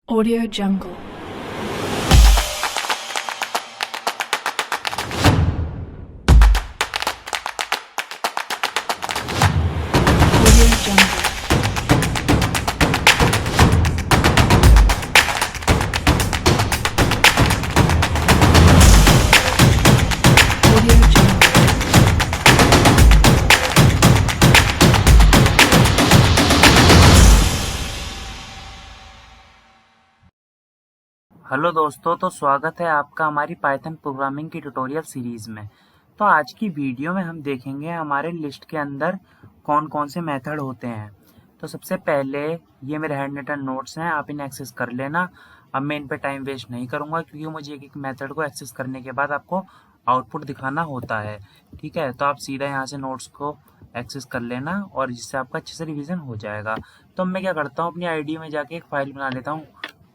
Audio Jungle. Audio Jungle. Audio Jungle. Hello दोस्तों, तो स्वागत है आपका हमारी पाइथन प्रोग्रामिंग की ट्यूटोरियल सीरीज़ में। तो आज की वीडियो में हम देखेंगे हमारे लिस्ट के अंदर कौन कौन से मेथड होते हैं। तो सबसे पहले ये मेरे हैंड रिटन नोट्स हैं, आप इन्हें एक्सेस कर लेना। अब मैं इन पे टाइम वेस्ट नहीं करूँगा क्योंकि मुझे एक एक मेथड को एक्सेस करने के बाद आपको आउटपुट दिखाना होता है। ठीक है, तो आप सीधा यहाँ से नोट्स को एक्सेस कर लेना और जिससे आपका अच्छे से रिवीजन हो जाएगा। तो मैं क्या करता हूँ, अपनी आईडी में जाके एक फाइल बना लेता हूँ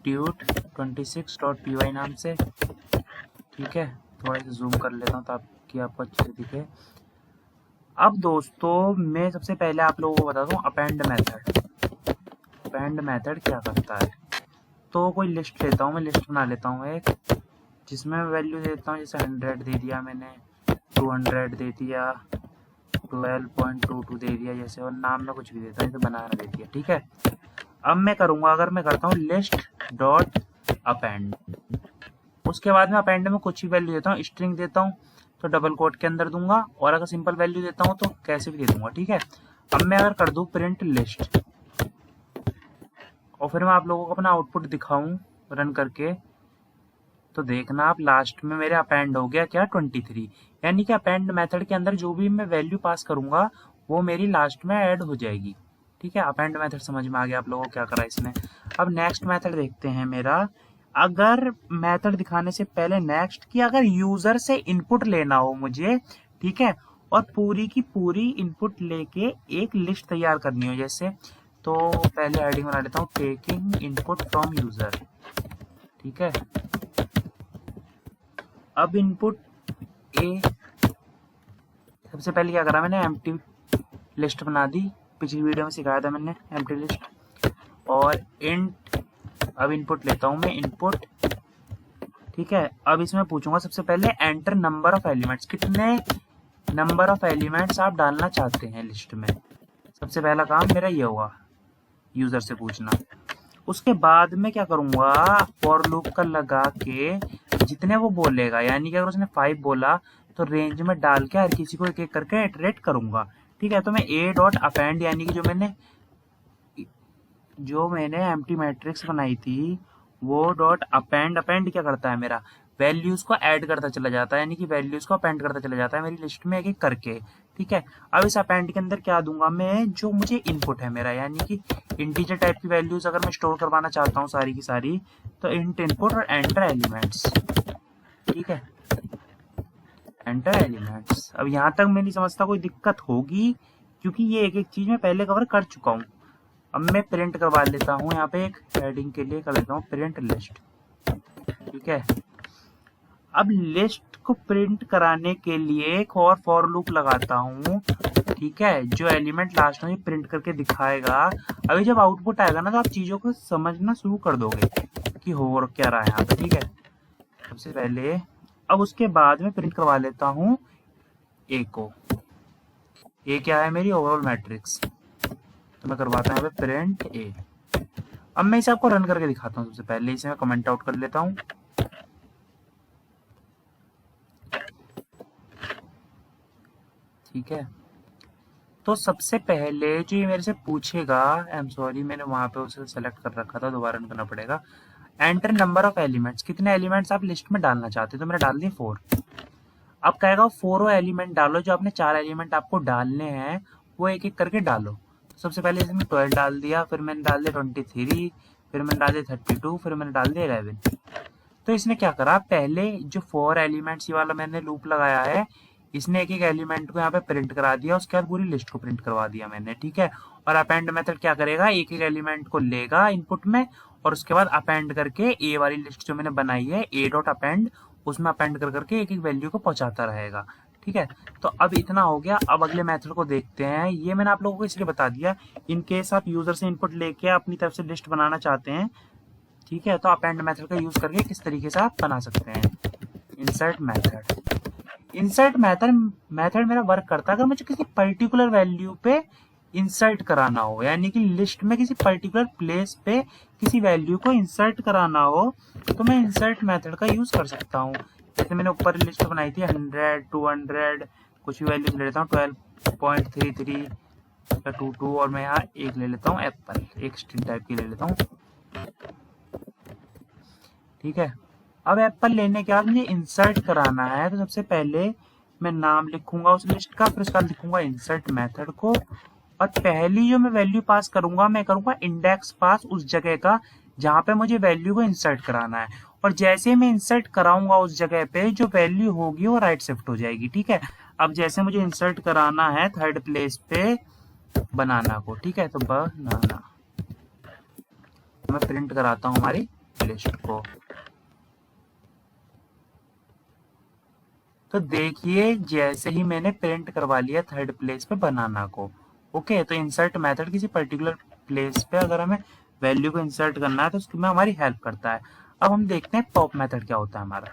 tut26.py नाम से। ठीक है, थोड़ा सा जूम कर लेता हूँ ताकि आपको अच्छे से दिखे। अब दोस्तों मैं सबसे पहले आप लोगों को बताता हूँ अपेंड मेथड। अपेंड मेथड क्या करता है, तो कोई लिस्ट लेता हूँ, मैं लिस्ट बना लेता हूँ एक, जिसमें मैं वैल्यू देता हूँ। जैसे 100 दे दिया मैंने, 200 दे दिया, 12.22 दे दिया जैसे, और नाम में कुछ भी देता हूँ, जैसे बनाना दे दिया। ठीक है, अब मैं करूँगा, अगर मैं करता हूँ लिस्ट डॉट अपेंड, उसके बाद में अपेंड में कुछ भी वैल्यू देता हूँ। स्ट्रिंग देता हूँ तो डबल कोट के अंदर दूंगा, और अगर सिंपल वैल्यू देता हूँ तो कैसे भी दे दूंगा। ठीक है, अब मैं अगर कर दूँ प्रिंट लिस्ट और फिर मैं आप लोगों को अपना आउटपुट दिखाऊं रन करके, तो देखना आप लास्ट में मेरे अपेंड हो गया क्या 23। यानी कि अपेंड मेथड के अंदर जो भी मैं वैल्यू पास करूंगा वो मेरी लास्ट में ऐड हो जाएगी। ठीक है, अपेंड मेथड समझ में आ गया आप लोगों को क्या करा इसने। अब नेक्स्ट मेथड देखते हैं मेरा। अगर मेथड दिखाने से पहले नेक्स्ट की अगर यूजर से इनपुट लेना हो मुझे, ठीक है, और पूरी की पूरी इनपुट लेके एक लिस्ट तैयार करनी हो जैसे, तो पहले हेडिंग बना लेता हूँ टेकिंग इनपुट फ्रॉम यूजर। ठीक है, अब इनपुट ए, सबसे पहले क्या करा मैंने, एम्प्टी लिस्ट बना दी। पिछली वीडियो में सिखाया था मैंने एम्प्टी लिस्ट। और इंट, अब इनपुट लेता हूं मैं इनपुट। ठीक है, अब इसमें पूछूंगा सबसे पहले एंटर नंबर ऑफ एलिमेंट्स, कितने नंबर ऑफ एलिमेंट्स आप डालना चाहते हैं लिस्ट में। सबसे पहला काम मेरा ये होगा यूजर से पूछना। उसके बाद में क्या करूंगा, फॉर लूप का लगा के जितने वो बोलेगा, यानी कि अगर उसने 5 बोला तो रेंज में डाल के हर किसी को एक एक करके इटरेट करूंगा। ठीक है, तो मैं ए डॉट अपेंड, यानी कि जो मैंने एम्प्टी मैट्रिक्स बनाई थी वो डॉट अपेंड, अपेंड क्या करता है मेरा, वैल्यूज को ऐड करता चला जाता है, यानी कि वैल्यूज को अपेंड करता चला जाता है मेरी लिस्ट में एक एक करके। ठीक है, अब इस अपेंड के अंदर क्या दूंगा मैं, जो मुझे इनपुट है मेरा, यानी कि इंटीजर टाइप की वैल्यूज अगर मैं स्टोर करवाना चाहता हूँ सारी की सारी, तो इंट इनपुट और एंटर एलिमेंट्स। ठीक है, एंटर एलिमेंट्स। अब यहाँ तक मैं नहीं समझता कोई दिक्कत होगी क्योंकि ये एक एक चीज मैं पहले कवर कर चुका हूँ। अब मैं प्रिंट करवा लेता हूँ, यहाँ पे एक हेडिंग के लिए कर लेता हूँ प्रिंट लिस्ट। ठीक है, अब लिस्ट को प्रिंट कराने के लिए एक और फॉर लूप लगाता हूँ। ठीक है, जो एलिमेंट लास्ट में प्रिंट करके दिखाएगा। अभी जब आउटपुट आएगा ना तो आप चीजों को समझना शुरू कर दोगे कि हो क्या रहा है यहाँ पे। ठीक है, सबसे पहले, अब उसके बाद में प्रिंट करवा लेता हूँ ए को। ए क्या है, मेरी ओवरऑल मैट्रिक्स, तो मैं करवाता हूँ प्रिंट ए। अब मैं इसे आपको रन करके दिखाता हूँ। सबसे पहले इसे मैं कमेंट आउट कर लेता हूँ। ठीक है, तो सबसे पहले जो ये मेरे से पूछेगा, आई एम सॉरी मैंने वहां पे उसे सेलेक्ट कर रखा था, दोबारा रन करना पड़ेगा। एंटर नंबर ऑफ एलिमेंट्स, कितने एलिमेंट्स आप लिस्ट में डालना चाहते हो, तो मैंने डाल दिए 4। अब कहेगा 4 एलिमेंट डालो, जो आपने 4 एलिमेंट आपको डालने हैं वो एक एक करके डालो। सबसे पहले इसमें 12 डाल दिया, फिर मैंने डाल दिया 23, फिर मैंने डाल दिया 32, फिर मैंने डाल दिया 11। तो इसने क्या करा, पहले जो 4 एलिमेंट्स वाला मैंने लूप लगाया है, इसने एक एक एलिमेंट को यहाँ पे प्रिंट करा दिया, उसके बाद पूरी लिस्ट को प्रिंट करवा दिया मैंने। ठीक है, और अपेंड मेथड क्या करेगा, एक एक एलिमेंट को लेगा इनपुट में और उसके बाद अपेंड करके ए वाली लिस्ट जो मैंने बनाई है ए डॉट अपेंड, उसमें अपेंड कर करके एक एक वैल्यू को पहुंचाता रहेगा। ठीक है, तो अब इतना हो गया। अब अगले मेथड को देखते हैं। ये मैंने आप लोगों को इसलिए बता दिया, इन केस आप यूजर से इनपुट लेके अपनी तरफ से लिस्ट बनाना चाहते हैं, ठीक है, तो अपेंड मेथड का यूज करके किस तरीके से आप बना सकते हैं इंसर्ट मेथड मेरा वर्क करता है अगर मुझे किसी पर्टिकुलर वैल्यू पे इंसर्ट कराना हो, यानी कि लिस्ट में किसी पर्टिकुलर प्लेस पे किसी वैल्यू को इंसर्ट कराना हो तो मैं इंसर्ट मेथड का यूज कर सकता हूँ। जैसे मैंने ऊपर लिस्ट बनाई थी 100, 200, कुछ भी वैल्यूज ले लेता हूँ 12.33 या 22 और मैं यहाँ एक ले लेता हूँ एप्पल, एक स्ट्रिंग टाइप की ले लेता हूँ। ठीक है, अब एप्पल लेने के बाद मुझे इंसर्ट कराना है तो सबसे पहले मैं नाम लिखूंगा उस लिस्ट का, फिर उसके बाद लिखूंगा इंसर्ट मेथड को, और पहली जो मैं वैल्यू पास करूंगा मैं करूंगा इंडेक्स पास उस जगह का जहां पे मुझे वैल्यू को इंसर्ट कराना है, और जैसे मैं इंसर्ट कराऊंगा उस जगह पे जो वैल्यू होगी वो राइट शिफ्ट हो जाएगी। ठीक है, अब जैसे मुझे इंसर्ट कराना है थर्ड प्लेस पे बनाना को, ठीक है, तो बनाना मैं प्रिंट कराता हूँ हमारी लिस्ट को। तो देखिए जैसे ही मैंने प्रिंट करवा लिया थर्ड प्लेस पे बनाना को। ओके, तो इंसर्ट मेथड किसी पर्टिकुलर प्लेस पे अगर हमें वैल्यू को इंसर्ट करना है तो उसमें हमारी हेल्प करता है। अब हम देखते हैं पॉप मेथड क्या होता है हमारा।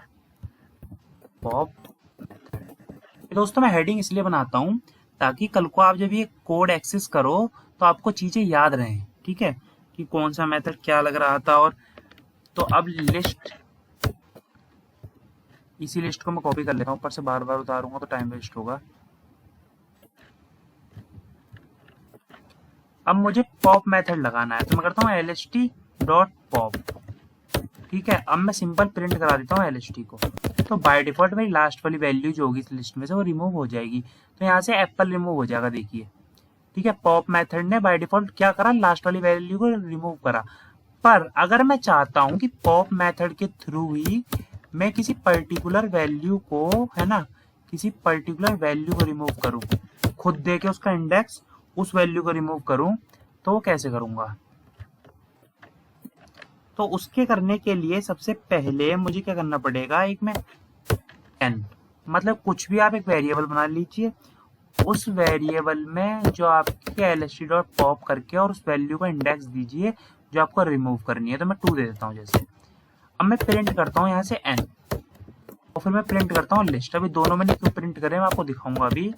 पॉप मेथड दोस्तों मैं हेडिंग इसलिए बनाता हूँ ताकि कल को आप जब ये कोड एक्सेस करो तो आपको चीजें याद रहें। ठीक है, कि कौन सा मेथड क्या लग रहा था। और तो अब लिस्ट, इसी लिस्ट को मैं कॉपी कर लेता हूँ, ऊपर से बार बार उतारूंगा तो टाइम वेस्ट होगा। अब मुझे पॉप मेथड लगाना है तो मैं करता हूँ lst.pop। ठीक है, अब मैं सिंपल प्रिंट करा देता हूँ lst को, तो बाय डिफॉल्ट मेरी लास्ट वाली वैल्यू जो होगी इस लिस्ट में से वो रिमूव हो जाएगी। तो यहाँ से एप्पल रिमूव हो जाएगा, देखिए। ठीक है, पॉप मेथड ने बाय डिफॉल्ट क्या करा, लास्ट वाली वैल्यू को रिमूव करा। पर अगर मैं चाहता हूँ कि पॉप मेथड के थ्रू ही मैं किसी पर्टिकुलर वैल्यू को, है ना, किसी पर्टिकुलर वैल्यू को रिमूव करूं, खुद दे के उसका इंडेक्स उस वैल्यू को रिमूव करूं, तो वो कैसे करूंगा। तो उसके करने के लिए सबसे पहले मुझे क्या करना पड़ेगा, एक में n मतलब कुछ भी आप एक वेरिएबल बना लीजिए, उस वेरिएबल में जो आपके lst.pop करके और उस वैल्यू को इंडेक्स दीजिए जो आपको रिमूव करनी है। तो मैं 2 दे देता हूँ जैसे। अब मैं प्रिंट करता हूँ यहाँ से n, और फिर मैं प्रिंट करता हूँ लिस्ट। अभी दोनों मैंने क्यों प्रिंट करे मैं आपको दिखाऊंगा अभी।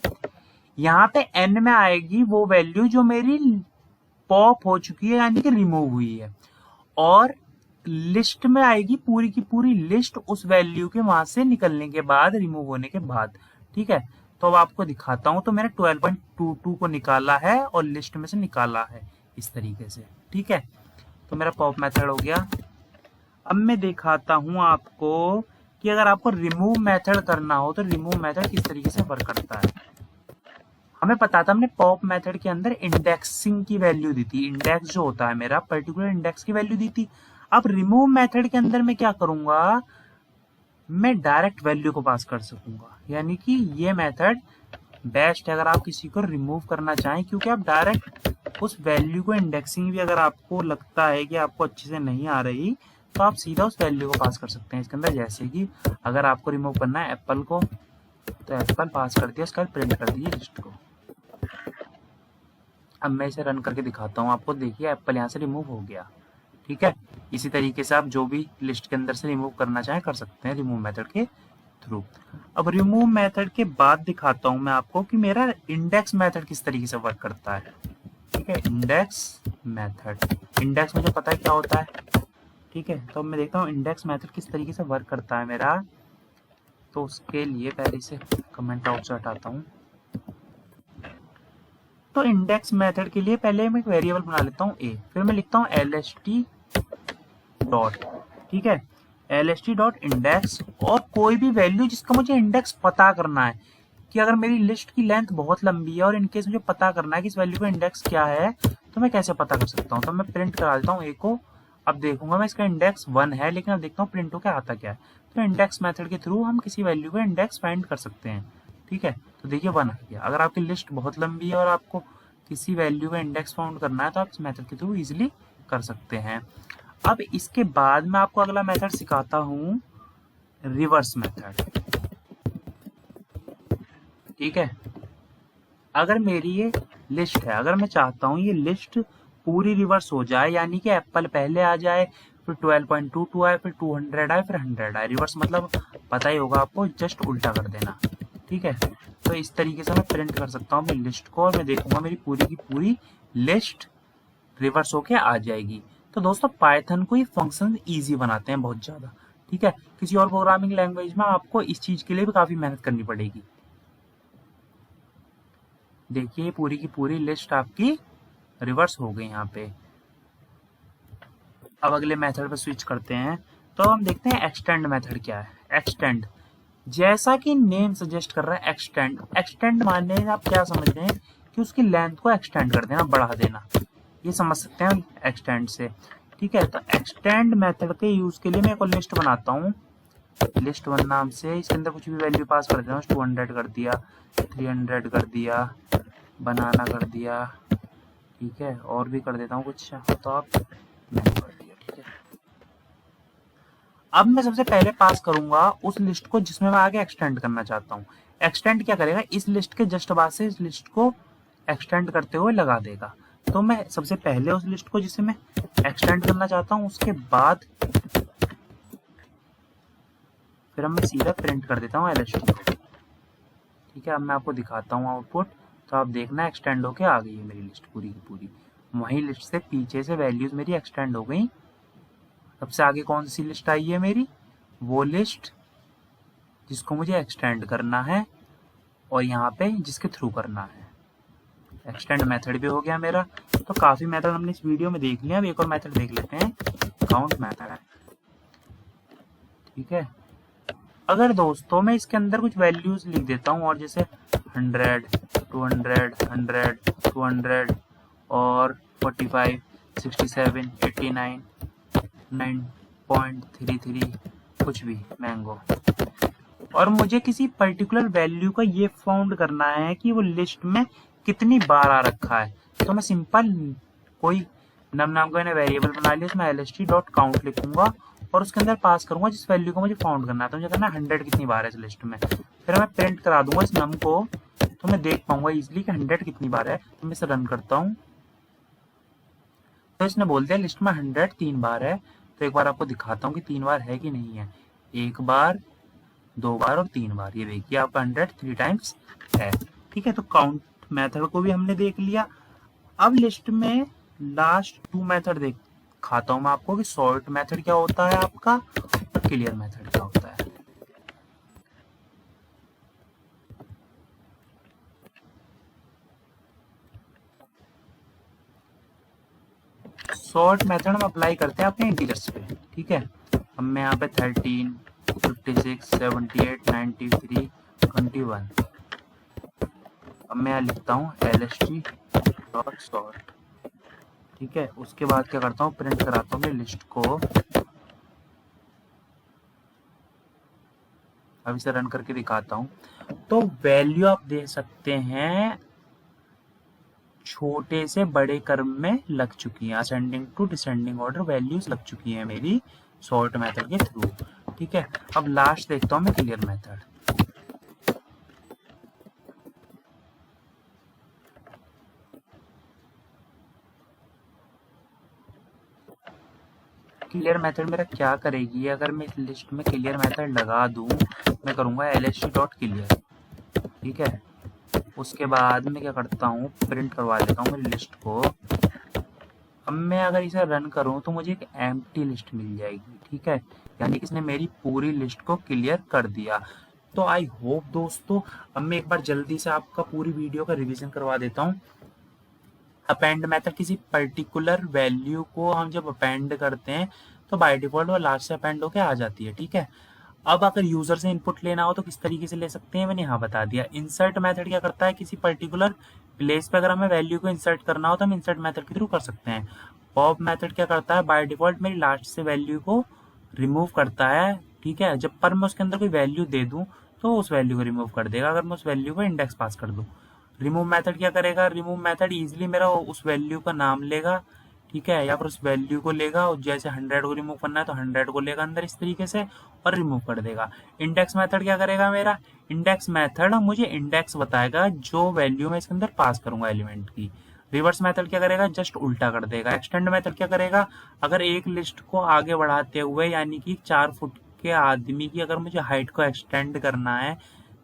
यहाँ पे n में आएगी वो वैल्यू जो मेरी पॉप हो चुकी है, यानी कि रिमूव हुई है, और लिस्ट में आएगी पूरी की पूरी लिस्ट उस वैल्यू के वहां से निकलने के बाद, रिमूव होने के बाद। ठीक है, तो अब आपको दिखाता हूं। तो मैंने 12.22 को निकाला है और लिस्ट में से निकाला है इस तरीके से। ठीक है, तो मेरा पॉप मेथड हो गया। अब मैं दिखाता हूं आपको कि अगर आपको रिमूव मेथड करना हो तो रिमूव मेथड किस तरीके से वर्क करता है। हमें पता था, हमने पॉप मेथड के अंदर इंडेक्सिंग की वैल्यू दी थी, इंडेक्स जो होता है मेरा पर्टिकुलर इंडेक्स की वैल्यू दी थी। अब रिमूव मेथड के अंदर मैं क्या करूंगा, मैं डायरेक्ट वैल्यू को पास कर सकूंगा, यानी कि ये मेथड बेस्ट है अगर आप किसी को रिमूव करना चाहें, क्योंकि आप डायरेक्ट उस वैल्यू को, इंडेक्सिंग भी अगर आपको लगता है कि आपको अच्छे से नहीं आ रही तो आप सीधा उस वैल्यू को पास कर सकते हैं इसके अंदर। जैसे कि अगर आपको रिमूव करना है एप्पल को तो एप्पल पास कर दिया, उसका प्रिंट कर दिए लिस्ट को। अब मैं इसे रन करके दिखाता हूँ आपको, देखिए एप्पल यहाँ से रिमूव हो गया। ठीक है, इसी तरीके से आप जो भी लिस्ट के अंदर से रिमूव करना चाहें कर सकते हैं रिमूव मेथड के थ्रू। अब रिमूव मेथड के बाद दिखाता हूँ मैं आपको कि मेरा इंडेक्स मेथड किस तरीके से वर्क करता है। ठीक है, इंडेक्स मेथड, इंडेक्स मुझे पता है क्या होता है। ठीक है, तो मैं देखता हूँ इंडेक्स मेथड किस तरीके से वर्क करता है मेरा। तो उसके लिए पहले से कमेंट आउट से हटाता हूँ। तो इंडेक्स मेथड के लिए पहले मैं एक वेरिएबल बना लेता हूँ a, फिर मैं लिखता हूँ lst डॉट, ठीक है, lst डॉट इंडेक्स, और कोई भी वैल्यू जिसका मुझे इंडेक्स पता करना है, कि अगर मेरी लिस्ट की लेंथ बहुत लंबी है और इनकेस मुझे पता करना है कि इस वैल्यू का इंडेक्स क्या है तो मैं कैसे पता कर सकता हूँ। तो मैं प्रिंट करा देता हूँ a को। अब देखूंगा मैं इसका इंडेक्स 1 है, लेकिन अब देखता हूँ प्रिंट होकर आता क्या है। तो इंडेक्स मेथड के थ्रू हम किसी वैल्यू का इंडेक्स फाइंड कर सकते हैं। ठीक है, तो देखिए 1 आ गया। अगर आपकी लिस्ट बहुत लंबी है और आपको किसी वैल्यू का इंडेक्स फाउंड करना है तो आप इस मेथड के थ्रू इजिली कर सकते हैं। अब इसके बाद मैं आपको अगला मेथड सिखाता हूँ, रिवर्स मेथड। ठीक है, अगर मेरी ये लिस्ट है, अगर मैं चाहता हूँ ये लिस्ट पूरी रिवर्स हो जाए, यानी कि एप्पल पहले आ जाए, फिर 12.22 आए, फिर 200 आए, फिर 100 आए। रिवर्स मतलब पता ही होगा आपको, जस्ट उल्टा कर देना, ठीक है। तो इस तरीके से मैं प्रिंट कर सकता हूँ अपनी लिस्ट को, और मैं देखूंगा मेरी पूरी की पूरी लिस्ट रिवर्स होके आ जाएगी। तो दोस्तों पाइथन को ये फंक्शन इजी बनाते हैं बहुत ज़्यादा, ठीक है। किसी और प्रोग्रामिंग लैंग्वेज में आपको इस चीज़ के लिए भी काफ़ी मेहनत करनी पड़ेगी। देखिए पूरी की पूरी लिस्ट आपकी रिवर्स हो गई यहाँ पे। अब अगले मेथड पे स्विच करते हैं, तो हम देखते हैं एक्सटेंड मेथड क्या है। एक्सटेंड, जैसा कि नेम सजेस्ट कर रहा है एक्सटेंड, एक्सटेंड मानने से आप क्या समझते हैं कि उसकी लेंथ को एक्सटेंड कर देना, बढ़ा देना, ये समझ सकते हैं एक्सटेंड से, ठीक है। तो एक्सटेंड मेथड के यूज के लिए मैं एक लिस्ट बनाता हूँ, लिस्ट वन नाम से। इसके अंदर कुछ भी वैल्यू पास कर देता हूँ, 200 कर दिया, 300 कर दिया, बनाना कर दिया, ठीक है, और भी कर देता हूँ कुछ, तो आप मैंने कर दिया, ठीक है। अब मैं सबसे पहले पास करूंगा उस लिस्ट को जिसमें मैं आगे एक्सटेंड करना चाहता हूँ। एक्सटेंड क्या करेगा, इस लिस्ट के जस्ट बाद से इस लिस्ट को एक्सटेंड करते हुए लगा देगा। तो मैं सबसे पहले उस लिस्ट को जिसे मैं एक्सटेंड करना चाहता हूँ, उसके बाद फिर मैं सीधा प्रिंट कर देता हूँ LST को, ठीक है। अब मैं आपको दिखाता हूँ आउटपुट, तो आप देखना एक्सटेंड होके आ गई है मेरी लिस्ट पूरी की पूरी। वही लिस्ट से पीछे से वैल्यूज मेरी एक्सटेंड हो गई। सबसे आगे कौन सी लिस्ट आई है मेरी, वो लिस्ट जिसको मुझे एक्सटेंड करना है, और यहाँ पे जिसके थ्रू करना है। एक्सटेंड मेथड भी हो गया मेरा। तो काफी मेथड हमने इस वीडियो में देख लिया, अब एक और मेथड देख लेते हैं, काउंट मेथड है, ठीक है। अगर दोस्तों मैं इसके अंदर कुछ वैल्यूज लिख देता हूँ, और जैसे 100, 200, 100, 200 और 45, 67, 89, 9.33, कुछ भी मैंगो, और मुझे किसी पर्टिकुलर वैल्यू का ये फाउंड करना है कि वो लिस्ट में कितनी बार आ रखा है। तो मैं सिंपल कोई नाम का वेरिएबल बना लिया, उसमें lst.count लिखूंगा, और उसके अंदर पास करूंगा जिस वैल्यू को मुझे फाउंड करना है। तो मुझे करना है 100 कितनी बार है इस लिस्ट में, फिर मैं प्रिंट करा दूंगा इस नम को, तो मैं देख पाऊंगा इजिली कि 100 कितनी बार है। तो मैं इसे रन करता हूँ, तो इसने बोल दिया लिस्ट में 100 3 बार है। तो एक बार आपको दिखाता हूँ कि 3 बार है कि नहीं है। 1 बार, 2 बार और 3 बार, ये देखिए आपका 100 3 टाइम्स है, ठीक है। तो काउंट मेथड को भी हमने देख लिया। अब लिस्ट में लास्ट 2 मेथड दिखाता हूँ मैं आपको कि सॉर्ट मेथड क्या होता है आपका, और क्लियर मेथड क्या होता है। सॉर्ट मेथड हम अप्लाई करते हैं अपने इंटीजर्स पे, ठीक है। अब मैं यहाँ पे 13, 56, 78, 93, 21, अब मैं यहाँ लिखता हूँ lst.sort, ठीक है। उसके बाद क्या करता हूँ, प्रिंट कराता हूँ लिस्ट को। अब इसे रन करके दिखाता हूँ, तो वैल्यू आप दे सकते हैं छोटे से बड़े क्रम में लग चुकी है, ascending to descending order values लग चुकी है मेरी सॉर्ट मेथड के थ्रू, ठीक है। अब लास्ट देखता हूँ मैं क्लियर मेथड। क्लियर मेथड मेरा क्या करेगी, अगर मैं इस लिस्ट में क्लियर मेथड लगा दूं, मैं करूंगा lst.clear, ठीक है। उसके बाद मैं क्या करता हूँ, प्रिंट करवा देता हूँ मेरी लिस्ट को। अब मैं अगर इसे रन करूँ तो मुझे एक एम्प्टी लिस्ट मिल जाएगी, ठीक है, यानी कि इसने मेरी पूरी लिस्ट को क्लियर कर दिया। तो आई होप दोस्तों, अब मैं एक बार जल्दी से आपका पूरी वीडियो का रिवीजन करवा देता हूँ। अपेंड मेथड, किसी पर्टिकुलर वैल्यू को हम जब अपेंड करते हैं तो बाय डिफॉल्ट वो लास्ट से अपेंड होके आ जाती है, ठीक है। अब अगर यूजर से इनपुट लेना हो तो किस तरीके से ले सकते हैं, मैंने यहाँ बता दिया। इंसर्ट मेथड क्या करता है, किसी पर्टिकुलर प्लेस पे अगर हमें वैल्यू को इंसर्ट करना हो तो हम इंसर्ट मेथड के थ्रू कर सकते हैं। पॉप मेथड क्या करता है, बाय डिफॉल्ट मेरी लास्ट से वैल्यू को रिमूव करता है, ठीक है। जब पर मैं उसके अंदर कोई वैल्यू दे दूं तो उस वैल्यू को रिमूव कर देगा, अगर मैं उस वैल्यू को इंडेक्स पास कर दूं। रिमूव मेथड क्या करेगा, रिमूव मेथड इजीली मेरा उस वैल्यू का नाम लेगा, ठीक है, या फिर उस वैल्यू को लेगा, और जैसे 100 को रिमूव करना है तो 100 को लेगा अंदर इस तरीके से और रिमूव कर देगा। इंडेक्स मेथड क्या करेगा, मेरा इंडेक्स मेथड मुझे इंडेक्स बताएगा जो वैल्यू मैं इसके अंदर पास करूंगा एलिमेंट की। रिवर्स मेथड क्या करेगा, जस्ट उल्टा कर देगा। एक्सटेंड मेथड क्या करेगा, अगर एक लिस्ट को आगे बढ़ाते हुए यानी कि 4 फुट के आदमी की अगर मुझे हाइट को एक्सटेंड करना है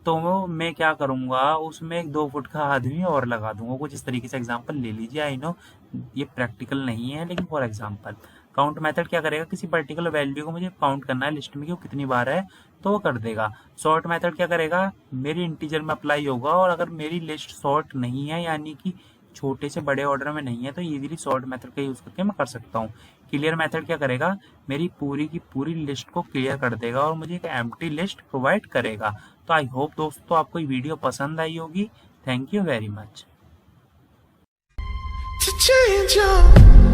तो मैं क्या करूंगा, उसमें एक 2 फुट का आदमी और लगा दूंगा। कुछ इस तरीके से एग्जांपल ले लीजिए। आई नो ये प्रैक्टिकल नहीं है, लेकिन फॉर एग्जांपल। काउंट मेथड क्या करेगा, किसी पर्टिकुलर वैल्यू को मुझे काउंट करना है लिस्ट में कि वो कितनी बार है तो वो कर देगा। सॉर्ट मेथड क्या करेगा, मेरी इंटीजर में अप्लाई होगा और अगर मेरी लिस्ट सॉर्ट नहीं है यानी कि छोटे से बड़े ऑर्डर में नहीं है तो इजीली सॉर्ट मेथड का यूज करके मैं कर सकता हूँ। क्लियर मेथड क्या करेगा, मेरी पूरी की पूरी लिस्ट को क्लियर कर देगा और मुझे एक एम्प्टी लिस्ट प्रोवाइड करेगा। तो आई होप दोस्तों आपको ये वीडियो पसंद आई होगी। Thank you very much. to change your